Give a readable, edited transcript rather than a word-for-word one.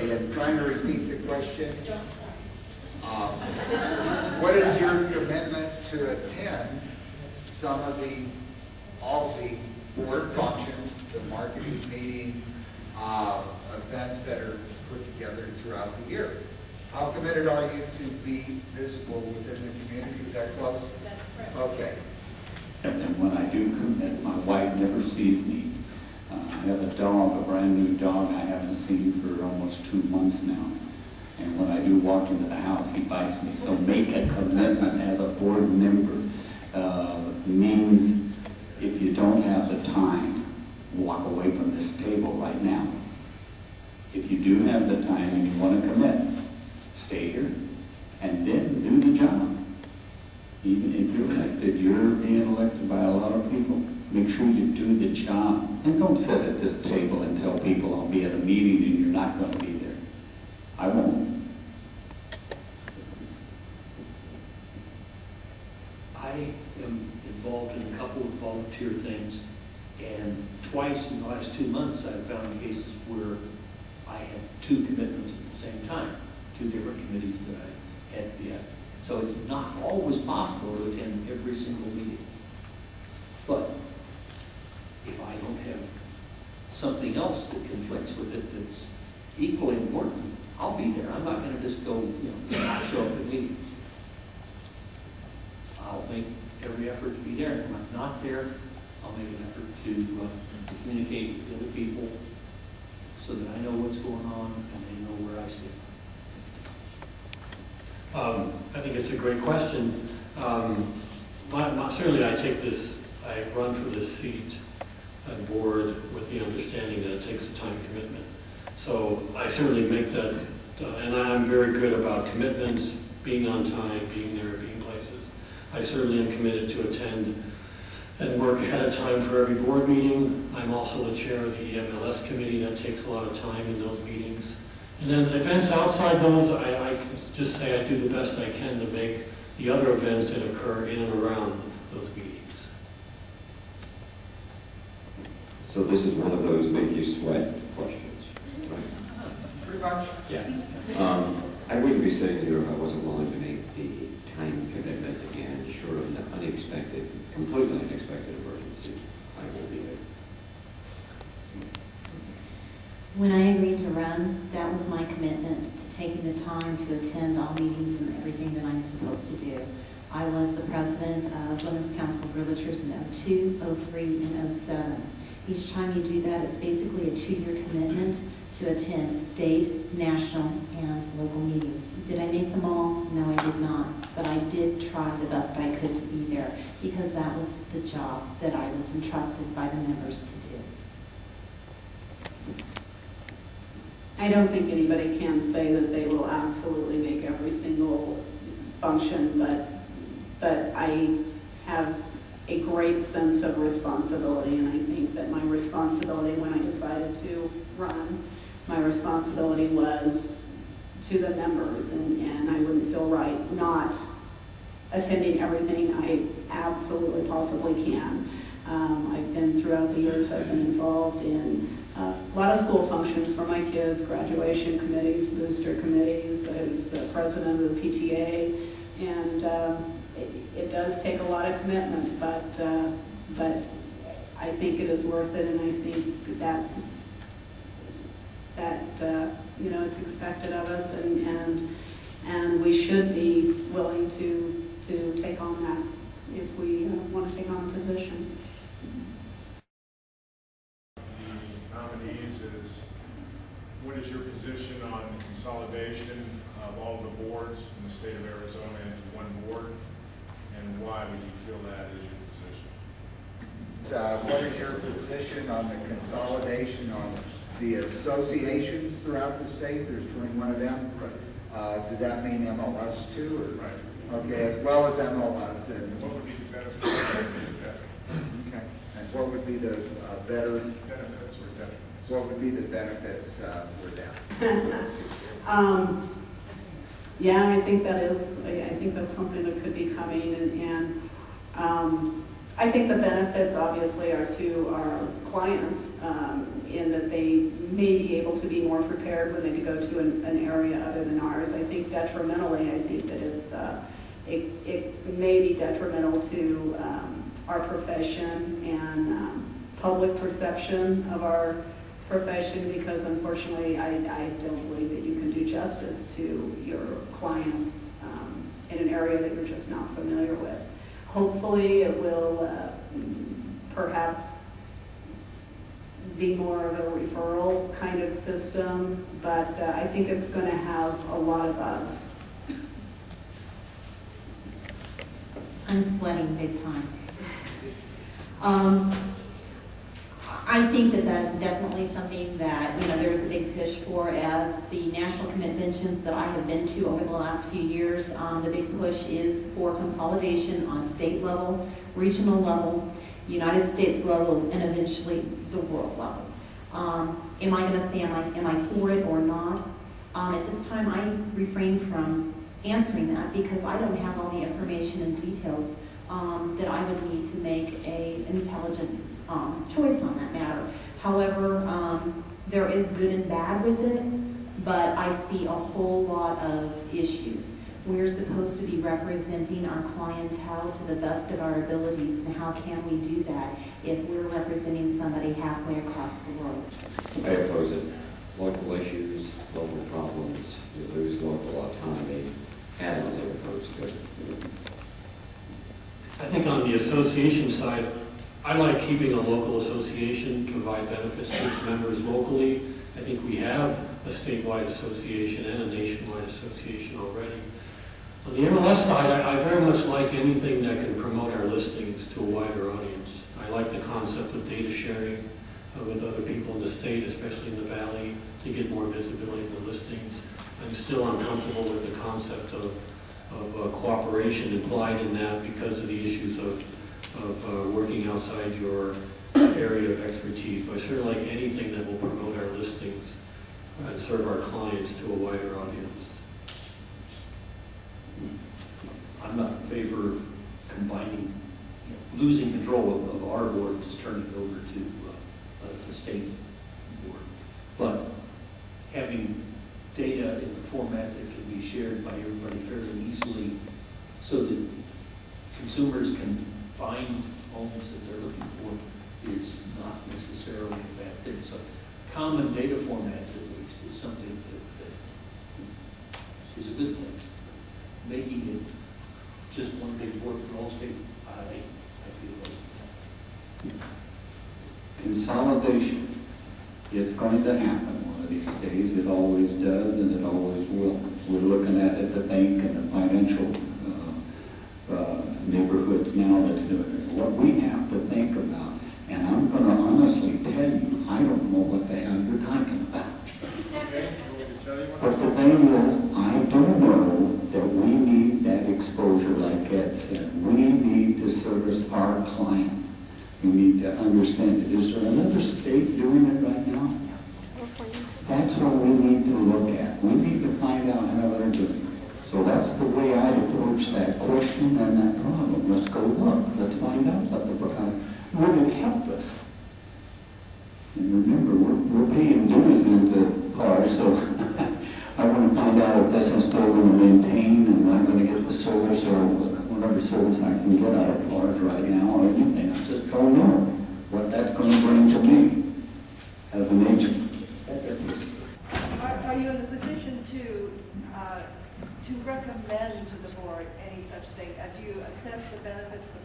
And trying to repeat the question, what is your commitment to attend some of all the board functions, the marketing meetings, events that are put together throughout the year? How committed are you to be visible within the community? Is that close? That's correct. Okay. And when I do commit, my wife never sees me. I have a dog, a brand new dog I haven't seen for almost 2 months now. And when I do walk into the house, he bites me. So make a commitment as a board member means if you don't have the time, walk away from this table right now. If you do have the time and you want to commit, stay here and then do the job. Even if you're elected, you're being elected by a lot of people. Make sure you do the job. And don't sit at this table and tell people I'll be at a meeting and you're not going to be there. I won't. I am involved in a couple of volunteer things, and twice in the last 2 months I've found cases where I had 2 commitments at the same time, 2 different committees that I had to be at. So it's not always possible to attend every single meeting. But if I don't have something else that conflicts with it that's equally important, I'll be there. I'm not going to just go, not show up at meetings. I'll make every effort to be there. If I'm not there, I'll make an effort to communicate with the other people so that I know what's going on and they know where I stand. I think it's a great question. Certainly I run for this seat and board with the understanding that it takes a time commitment. So I certainly make that, and I'm very good about commitments, being on time, being there, being places. I certainly am committed to attend and work ahead of time for every board meeting. I'm also the chair of the MLS committee. That takes a lot of time in those meetings. And then events outside those, I can just say I do the best I can to make the other events that occur in and around those meetings. So this is one of those make you sweat questions, right? Pretty much. Yeah. I wouldn't be sitting here if I wasn't willing to make the time commitment again, short of an unexpected, completely unexpected emergency. I will be there. When I agreed to run, that was my commitment to taking the time to attend all meetings and everything that I'm supposed to do. I was the president of Women's Council of Realtors in 02, 03, and 07. Each time you do that, it's basically a 2-year commitment to attend state, national, and local meetings. Did I make them all? No, I did not. But I did try the best I could to be there because that was the job that I was entrusted by the members to do. I don't think anybody can say that they will absolutely make every single function, but I have a great sense of responsibility, and I think that my responsibility when I decided to run, my responsibility was to the members, and I wouldn't feel right not attending everything I absolutely possibly can. I've been, throughout the years, I've been involved in a lot of school functions for my kids, graduation committees, booster committees. I was the president of the PTA, and it does take a lot of commitment, but I think it is worth it, and I think that it's expected of us, and we should be willing to take on that if we want to take on a position. Nominees is, what is your position on the consolidation of all the boards in the state of Arizona into one board, and why would you feel that is your position? What is your position on the consolidation on the associations throughout the state? There's 21 of them. Right. Does that mean MLS too? Or? Right. Okay, as well as MLS. And what would be the benefits? Okay. And what would be the better benefits or detriments? What would be the benefits for them? Yeah, I think that is. I think that's something that could be coming, and I think the benefits obviously are to our clients in that they may be able to be more prepared when they go to an area other than ours. I think detrimentally, I think that it may be detrimental to our profession and public perception of our profession, because unfortunately I don't believe that you can do justice to your clients in an area that you're just not familiar with. Hopefully it will perhaps be more of a referral kind of system, but I think it's going to have a lot of bugs. I'm sweating big time. I think that that's definitely something that, there is a big push for, as the national conventions that I have been to over the last few years. The big push is for consolidation on state level, regional level, United States level, and eventually the world level. Am I going to say, am I for it or not? At this time, I refrain from answering that because I don't have all the information and details that I would need to make an intelligent choice on that matter. However, there is good and bad with it, but I see a whole lot of issues. We're supposed to be representing our clientele to the best of our abilities, and how can we do that if we're representing somebody halfway across the world? I oppose it. Local issues, local problems, you lose local autonomy, adamantly opposed to it. I think on the association side, I like keeping a local association to provide benefits to its members locally. I think we have a statewide association and a nationwide association already. On the MLS side, I very much like anything that can promote our listings to a wider audience. I like the concept of data sharing with other people in the state, especially in the Valley, to get more visibility in the listings. I'm still uncomfortable with the concept of cooperation implied in that because of the issues of working outside your area of expertise. But I sort of like anything that will promote our listings and serve our clients to a wider audience. I'm not in favor of combining, losing control of our board, just turning it over to the state board. But having data in the format that can be shared by everybody fairly easily so that consumers can find homes that they're looking for is not necessarily a bad thing. So common data formats, at least, is something that is a good thing. Making it just one big board for all states, I feel Consolidation. It's going to happen one of these days. It always does, and it always will. We're looking at it, the bank and the financial neighborhoods now. That's what we have to think about. And I'm going to honestly tell you, I don't know what the hell you're talking about. Okay, you want me to tell you what? But the thing is, I do know that we need that exposure, like Ed said. We need to service our client. We need to understand it. Is there another state doing it right now? That's what we need to look at. We need to find out how they're doing it. So that's the way I approach that question and that problem. Let's go look. Let's find out what would it help us. And remember, we're paying dues into PAAR, so I want to find out if this is still going to maintain and I'm going to get the service or whatever service I can get out of PAAR right now or anything. I just don't know what that's going to bring to me as an agent. Are you in a position to recommend to the board any such thing? Do you assess the benefits, the